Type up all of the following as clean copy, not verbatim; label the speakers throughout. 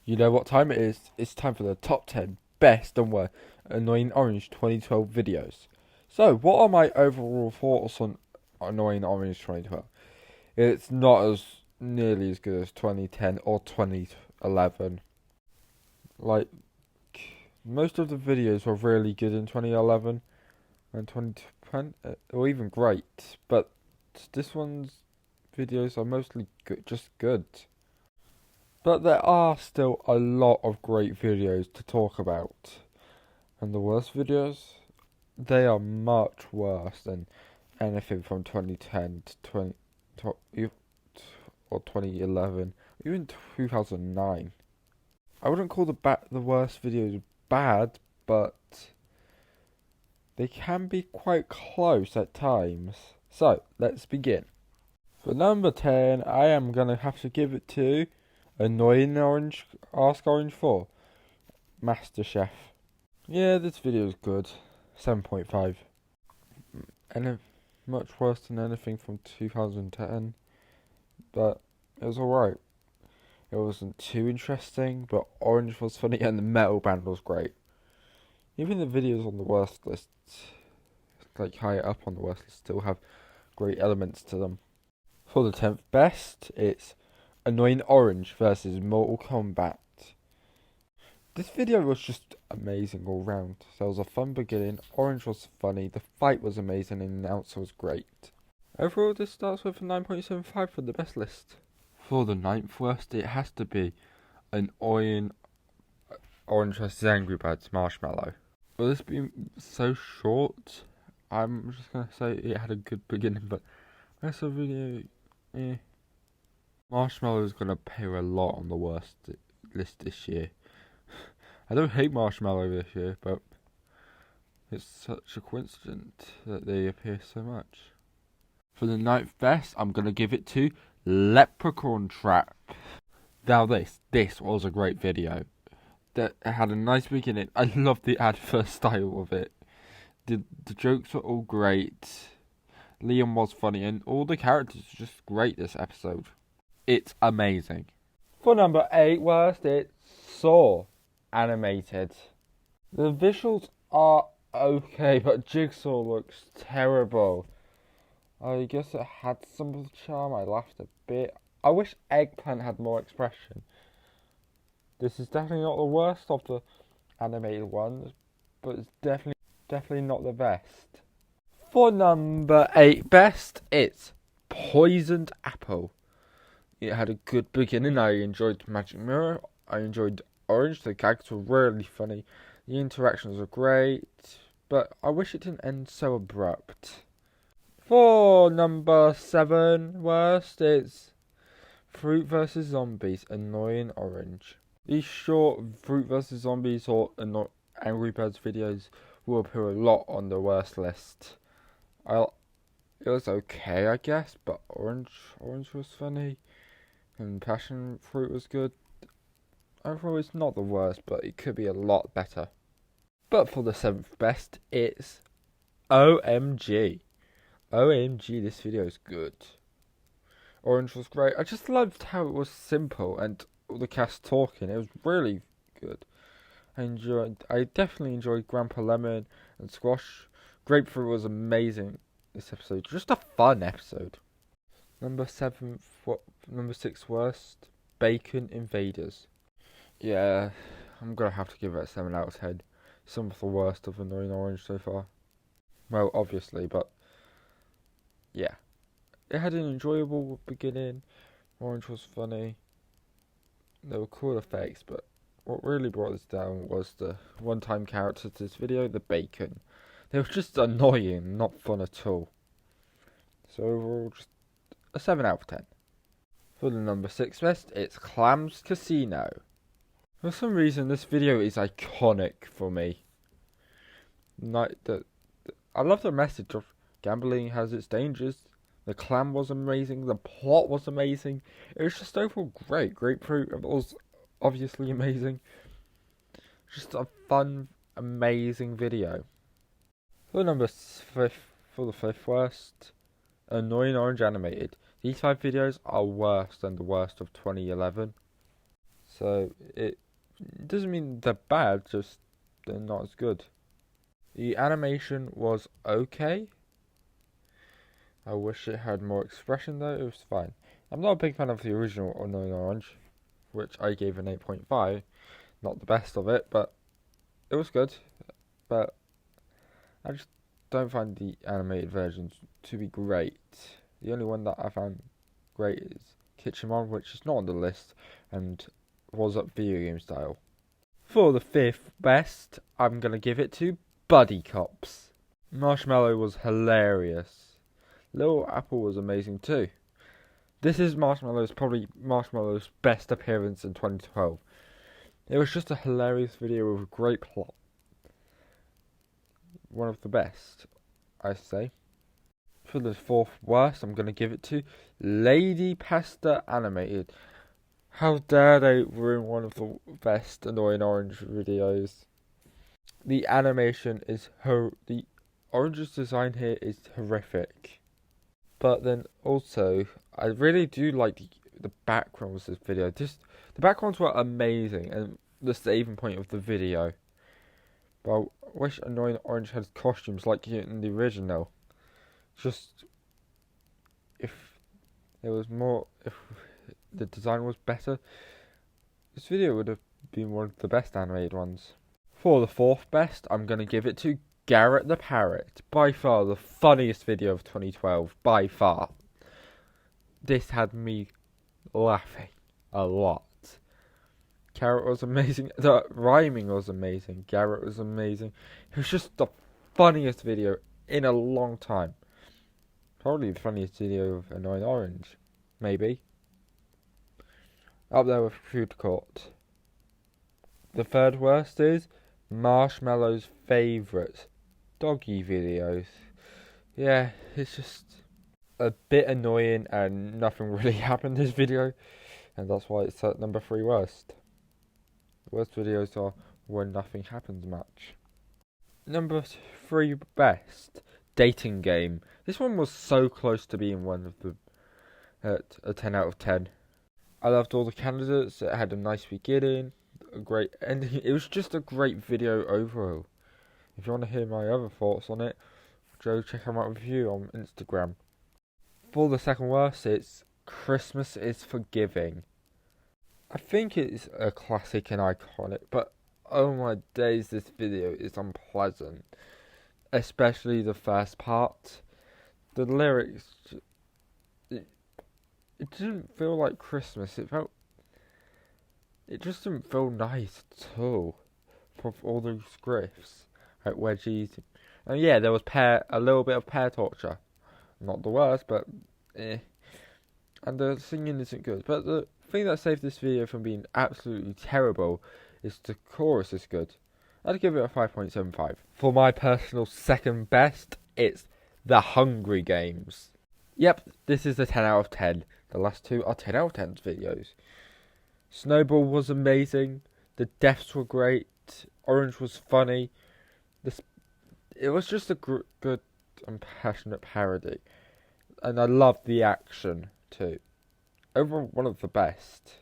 Speaker 1: You know what time it is? It's time for the top 10 best and worst Annoying Orange 2012 videos. So, what are my overall thoughts on Annoying Orange 2012? It's not as nearly as good as 2010 or 2011. Like, most of the videos were really good in 2011 and 2010, or even great, but this one's videos are mostly good, just good. But there are still a lot of great videos to talk about. And the worst videos, they are much worse than anything from 2010 to 2011, even 2009. I wouldn't call the worst videos bad, but they can be quite close at times. So, let's begin. For number 10, I am gonna have to give it to Annoying Orange, Ask Orange 4, MasterChef. Yeah, this video is good. 7.5. And much worse than anything from 2010. But it was alright. It wasn't too interesting, but Orange was funny and the metal band was great. Even the videos on the worst list, like higher up on the worst list, still have great elements to them. For the 10th best, it's Annoying Orange versus Mortal Kombat. This video was just amazing all round. There was a fun beginning, Orange was funny, the fight was amazing, and the announcer was great. Overall, this starts with a 9.75 for the best list. For the 9th worst, it has to be Annoying Orange vs Angry Birds Marshmallow. Will this be so short? I'm just gonna say it had a good beginning, but the rest of the video, Marshmallow is gonna appear a lot on the worst list this year. I don't hate Marshmallow this year, but it's such a coincidence that they appear so much. For the 9th best, I'm gonna give it to Leprechaun Trap. Now this was a great video. That had a nice beginning. I loved the advert style of it. The jokes were all great. Liam was funny, and all the characters were just great this episode. It's amazing. For number 8 worst, it's Saw animated. The visuals are okay, but Jigsaw looks terrible. I guess it had some of the charm. I laughed a bit. I wish Eggplant had more expression. This is definitely not the worst of the animated ones, but it's definitely not the best. For number 8 best, it's Poisoned Apple. It had a good beginning. I enjoyed Magic Mirror. I enjoyed Orange. The gags were really funny. The interactions were great, but I wish it didn't end so abrupt. For number 7 worst, it's Fruit vs Zombies Annoying Orange. These short Fruit vs Zombies or Angry Birds videos will appear a lot on the worst list. It was okay, I guess, but Orange was funny, and Passion Fruit was good. Overall, it's not the worst, but it could be a lot better. But for the 7th best, it's OMG. OMG, this video is good. Orange was great. I just loved how it was simple and all the cast talking. It was really good. I definitely enjoyed Grandpa Lemon and Squash. Grapefruit was amazing this episode. Just a fun episode. Number 6 worst, Bacon Invaders. Yeah, I'm gonna have to give it a 7 out of 10. Some of the worst of Annoying Orange so far. Well, obviously, but yeah. It had an enjoyable beginning. Orange was funny. There were cool effects, but what really brought this down was the one-time characters to this video, the bacon. They were just annoying, not fun at all. So overall, just a 7 out of 10. For the number 6 best, it's Clams Casino. For some reason, this video is iconic for me. I love the message of gambling has its dangers. The clam was amazing. The plot was amazing. It was just overall great. Grapefruit was obviously amazing. Just a fun, amazing video. For the 5th worst, Annoying Orange Animated. These 5 videos are worse than the worst of 2011. So it doesn't mean they're bad, just they're not as good. The animation was okay. I wish it had more expression though, it was fine. I'm not a big fan of the original Annoying Orange, which I gave an 8.5. Not the best of it, but it was good. But I just don't find the animated versions to be great. The only one that I found great is Kitchenmon, which is not on the list and was up video game style. For the 5th best, I'm going to give it to Buddy Cops. Marshmallow was hilarious. Little Apple was amazing too. This is probably Marshmallow's best appearance in 2012. It was just a hilarious video with a great plot. One of the best, I say. For the 4th worst, I'm going to give it to Lady Pasta Animated. How dare they ruin one of the best Annoying Orange videos. The animation is the Orange's design here is horrific. But then also, I really do like the backgrounds of this video. The backgrounds were amazing and the saving point of the video. But I wish Annoying Orange had costumes like in the original. Just if the design was better, this video would have been one of the best animated ones. For the 4th best, I'm going to give it to Garrett the Parrot. By far the funniest video of 2012. By far. This had me laughing a lot. Garrett was amazing. The rhyming was amazing. Garrett was amazing. It was just the funniest video in a long time. Probably the funniest video of Annoying Orange. Maybe. Up there with Food Court. The 3rd worst is Marshmallow's favourite doggy videos. Yeah, it's just a bit annoying and nothing really happened in this video. And that's why it's at number 3 worst. The worst videos are when nothing happens much. Number 3 best, Dating Game. This one was so close to being one of the at a 10 out of 10. I loved all the candidates. It had a nice beginning, a great ending. It was just a great video overall. If you want to hear my other thoughts on it, go check out my review on Instagram. For the 2nd worst, it's Christmas is Forgiving. I think it's a classic and iconic, but oh my days, this video is unpleasant. Especially the first part. The lyrics, it didn't feel like Christmas. It just didn't feel nice at all. For all those scripts, like wedgies, and yeah, there was a little bit of pear torture. Not the worst, but eh. And the singing isn't good. But the thing that saved this video from being absolutely terrible is the chorus is good. I'd give it a 5.75. For my personal 2nd best, it's The Hungry Games. Yep, this is a 10 out of 10. The last 2 are 10 out of 10 videos. Snowball was amazing. The deaths were great. Orange was funny. It was just a good and passionate parody. And I loved the action too. Overall, one of the best.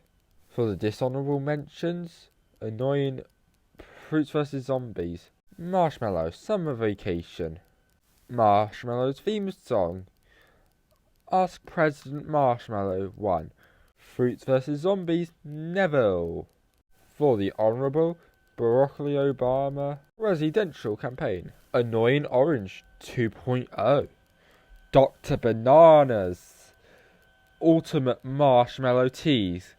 Speaker 1: For the dishonourable mentions, Annoying Fruits vs Zombies, Marshmallow Summer Vacation, Marshmallow's theme song, Ask President Marshmallow 1, Fruits vs Zombies, Neville. For the Honourable Barack Obama Presidential Campaign, Annoying Orange 2.0, Dr. Bananas, Ultimate Marshmallow Teas,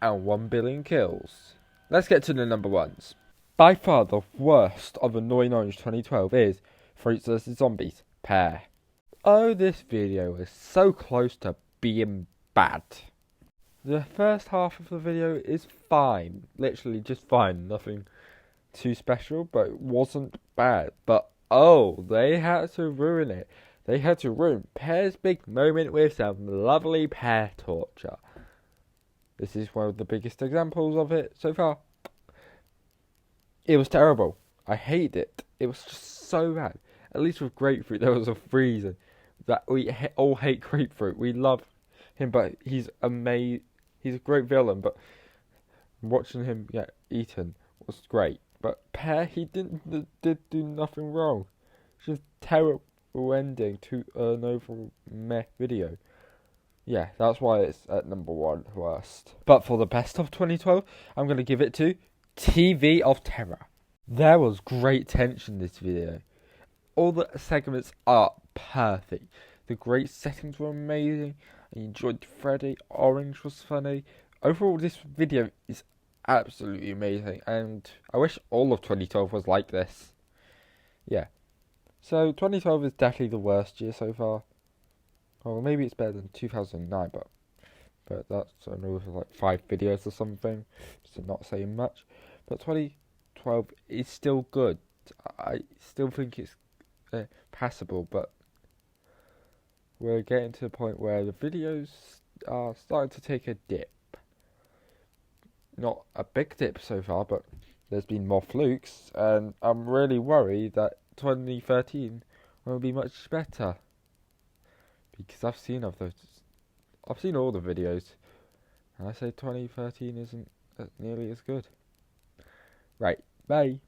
Speaker 1: and 1 billion kills. Let's get to the number ones. By far the worst of Annoying Orange 2012 is Fruits vs Zombies, Pear. Oh, this video is so close to being bad. The first half of the video is fine. Literally just fine. Nothing too special, but it wasn't bad. But oh, they had to ruin it. They had to ruin Pear's big moment with some lovely pear torture. This is one of the biggest examples of it so far. It was terrible. I hated it. It was just so bad. At least with Grapefruit, there was a reason that we all hate Grapefruit. We love him, but he's amazing. He's a great villain, but Watching him get eaten was great. But Pear, he did do nothing wrong. Just terrible ending to an overall meh video. Yeah, that's why it's at number 1 worst. But for the best of 2012, I'm going to give it to TV of Terror. There was great tension in this video. All the segments are perfect. The great settings were amazing. I enjoyed Freddy. Orange was funny. Overall, this video is absolutely amazing. And I wish all of 2012 was like this. Yeah. So 2012 is definitely the worst year so far. Well, maybe it's better than 2009, but that's another like 5 videos or something, so not saying much. But 2012 is still good. I still think it's passable, but we're getting to the point where the videos are starting to take a dip. Not a big dip so far, but there's been more flukes, and I'm really worried that 2013 will be much better. Because I've seen all the videos, and I say 2013 isn't nearly as good. Right, bye.